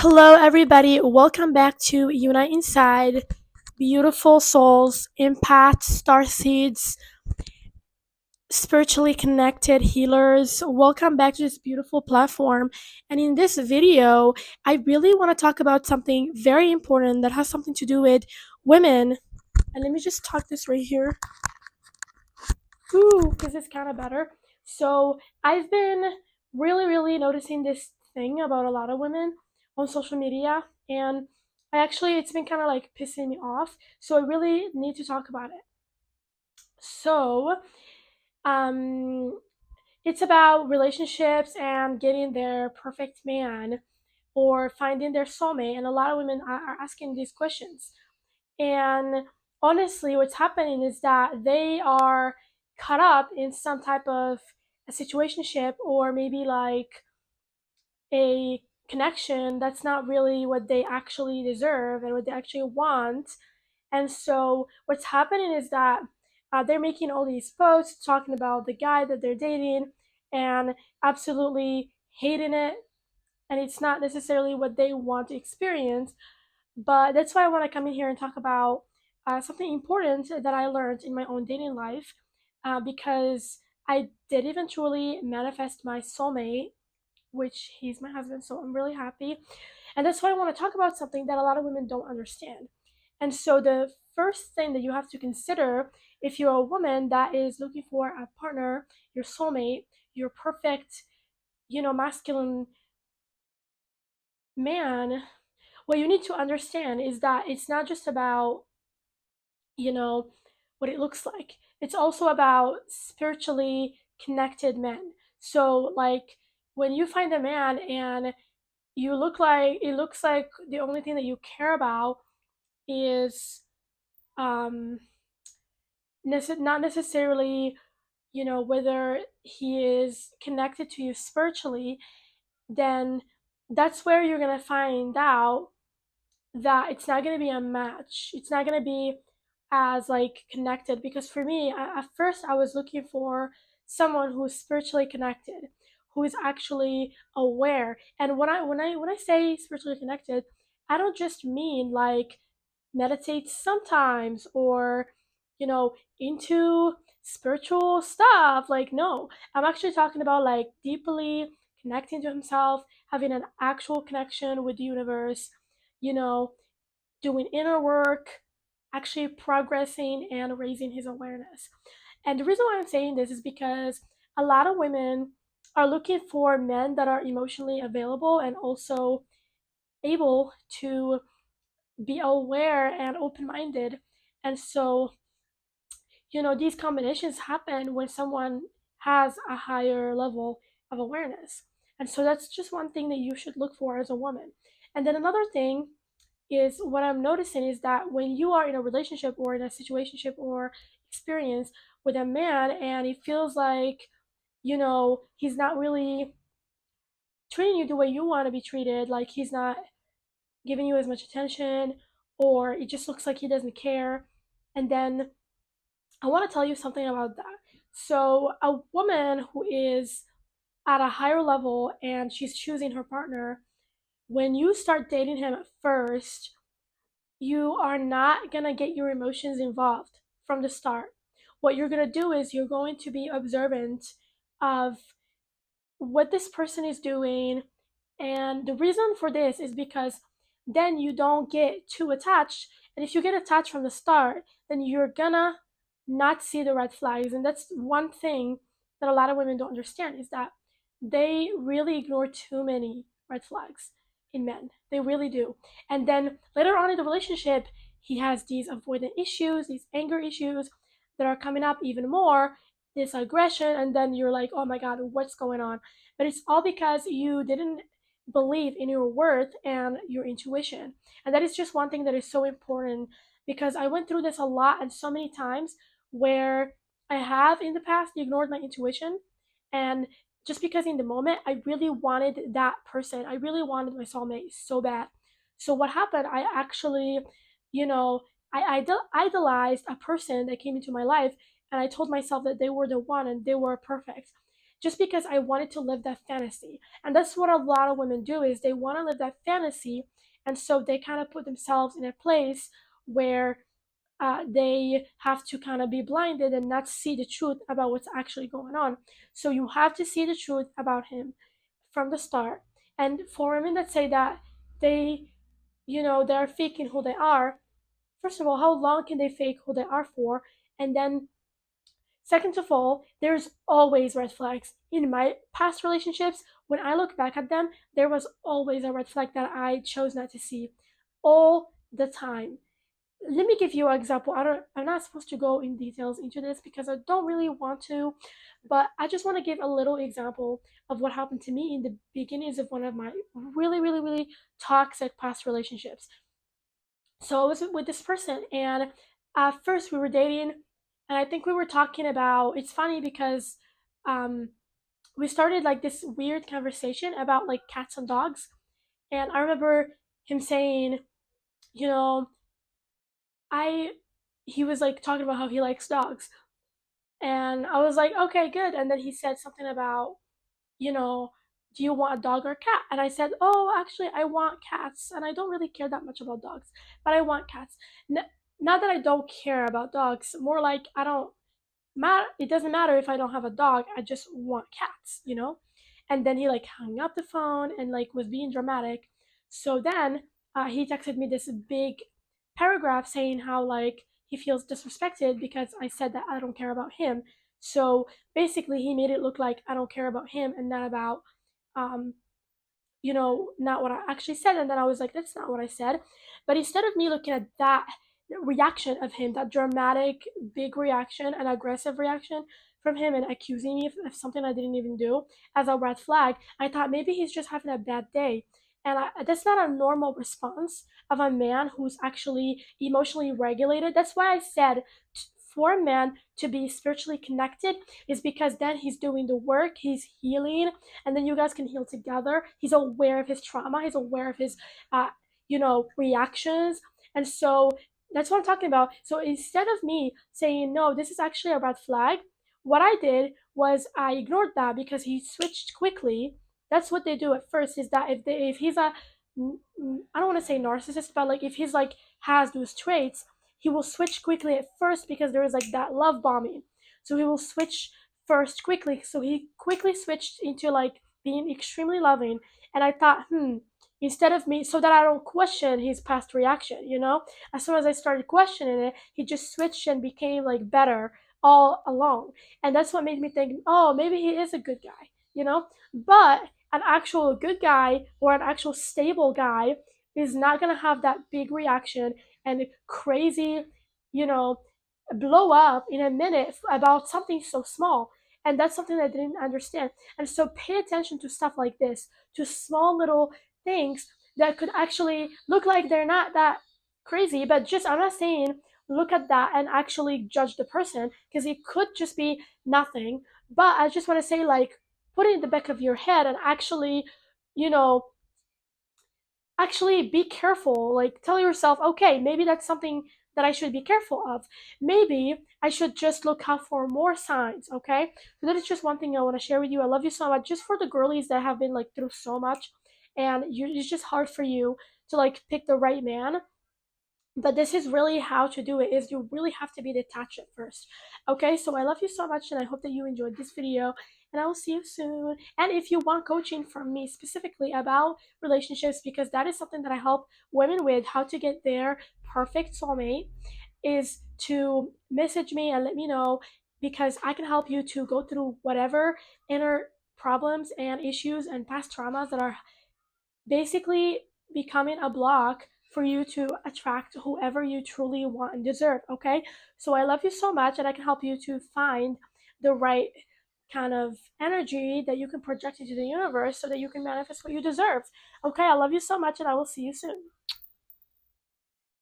Hello, everybody. Welcome back to Unite Inside. Beautiful souls, empaths, star seeds, spiritually connected healers. Welcome back to this beautiful platform. And in this video, I really want to talk about something very important that has something to do with women. And let me just talk this right here. Ooh, because it's kind of better. So I've been really noticing this thing about a lot of women on social media, and it's been kind of like pissing me off. So I really need to talk about it. So, um, it's about relationships and getting their perfect man or finding their soulmate, and a lot of women are asking these questions. And honestly, what's happening is that they are caught up in some type of a situationship or maybe like a connection that's not really what they actually deserve and what they actually want. And so what's happening is that they're making all these posts talking about the guy that they're dating and absolutely hating it. And it's not necessarily what they want to experience, but that's why I want to come in here and talk about something important that I learned in my own dating life because I did eventually manifest my soulmate, which he's my husband, so I'm really happy. And that's why I want to talk about something that a lot of women don't understand. And so, the first thing that you have to consider if you're a woman that is looking for a partner, your soulmate, your perfect, masculine man, what you need to understand is that it's not just about you know, what it looks like. It's also about spiritually connected men. So, like, when you find a man and it looks like the only thing that you care about is um, not necessarily, whether he is connected to you spiritually, then that's where you're going to find out that it's not going to be a match. It's not going to be as like connected because for me, at first I was looking for someone who's spiritually connected, who is actually aware. And when I say spiritually connected, I don't just mean like meditate sometimes or into spiritual stuff. Like no, I'm actually talking about like deeply connecting to himself, having an actual connection with the universe, you know, doing inner work, actually progressing and raising his awareness. And the reason why I'm saying this is because a lot of women are looking for men that are emotionally available and also able to be aware and open minded. And so, these combinations happen when someone has a higher level of awareness. And so that's just one thing that you should look for as a woman. And then another thing is what I'm noticing is that when you are in a relationship or in a situationship or experience with a man and it feels like, he's not really treating you the way you want to be treated, like he's not giving you as much attention, or it just looks like he doesn't care. And then I want to tell you something about that. So, a woman who is at a higher level and she's choosing her partner, when you start dating him at first, you are not going to get your emotions involved from the start. What you're going to do is you're going to be observant of what this person is doing. And the reason for this is because then you don't get too attached. And if you get attached from the start, then you're gonna not see the red flags. And that's one thing that a lot of women don't understand is that they really ignore too many red flags in men. They really do. And then later on in the relationship, he has these avoidant issues, these anger issues that are coming up even more, this aggression, and then you're like, oh my God, what's going on? But it's all because you didn't believe in your worth and your intuition. And that is just one thing that is so important because I went through this a lot and so many times where I have in the past ignored my intuition. And just because in the moment I really wanted that person, I really wanted my soulmate so bad. So what happened? I actually, you know, idolized a person that came into my life, and I told myself that they were the one and they were perfect. just because I wanted to live that fantasy. And that's what a lot of women do, is they want to live that fantasy, and so they kind of put themselves in a place where they have to kind of be blinded and not see the truth about what's actually going on. So you have to see the truth about him from the start. And for women that say that they, they're faking who they are, first of all, how long can they fake who they are for? And then, second of all, there's always red flags. In my past relationships, when I look back at them, there was always a red flag that I chose not to see all the time. Let me give you an example. I'm not supposed to go in details into this because I don't really want to, but I just want to give a little example of what happened to me in the beginnings of one of my really, really, really toxic past relationships. So I was with this person, and at first we were dating, and I think we were talking about. It's funny because um, we started like this weird conversation about like cats and dogs, and I remember him saying, you know, I he was like talking about how he likes dogs. And I was like, okay, good. And then he said something about, you know, do you want a dog or a cat? And I said, oh, actually, I want cats. And I don't really care that much about dogs, but I want cats. N- Not that I don't care about dogs, more like I don't it doesn't matter if I don't have a dog, I just want cats. And then he like hung up the phone and like was being dramatic. So then he texted me this big paragraph saying how like he feels disrespected because I said that I don't care about him. So basically he made it look like I don't care about him and not about um not what I actually said. And then I was like, that's not what I said. But instead of me looking at that reaction of him, that dramatic, big reaction, an aggressive reaction from him, and accusing me of something I didn't even do as a red flag, I thought maybe he's just having a bad day. And that's not a normal response of a man who's actually emotionally regulated. That's why I said for a man to be spiritually connected is because then he's doing the work, he's healing, and then you guys can heal together. He's aware of his trauma, he's aware of his reactions. And so that's what I'm talking about. So instead of me saying no, this is actually a red flag, what I did was I ignored that because he switched quickly. That's what they do at first, is that if he's a I don't want to say narcissist, but like if he's like has those traits, he will switch quickly at first because there is like that love bombing. So he will switch first quickly. So he quickly switched into like being extremely loving. And I thought, instead of me, so that I don't question his past reaction. As soon as I started questioning it, he just switched and became like better all along. And that's what made me think, oh, maybe he is a good guy. But an actual good guy or an actual stable guy is not gonna have that big reaction and crazy, you know, blow up in a minute about something so small. And that's something I didn't understand. And so pay attention to stuff like this, to small little things that could actually look like they're not that crazy, but just, I'm not saying look at that and actually judge the person because it could just be nothing. But I just want to say, like, put it in the back of your head and you know, actually be careful. Like, tell yourself, okay, maybe that's something that I should be careful of. Maybe I should just look out for more signs, okay? So that is just one thing I want to share with you. I love you so much. Just for the girlies that have been like through so much and it's just hard for you to like pick the right man, but this is really how to do it, is you really have to be detached at first. Okay, so I love you so much and I hope that you enjoyed this video, and I will see you soon. And if you want coaching from me specifically about relationships, because that is something that I help women with, how to get their perfect soulmate, is to message me and let me know, because I can help you to go through whatever inner problems and issues and past traumas that are basically becoming a block for you to attract whoever you truly want and deserve. Okay, so I love you so much and I can help you to find the right kind of energy that you can project into the universe so that you can manifest what you deserve. Okay, I love you so much and I will see you soon.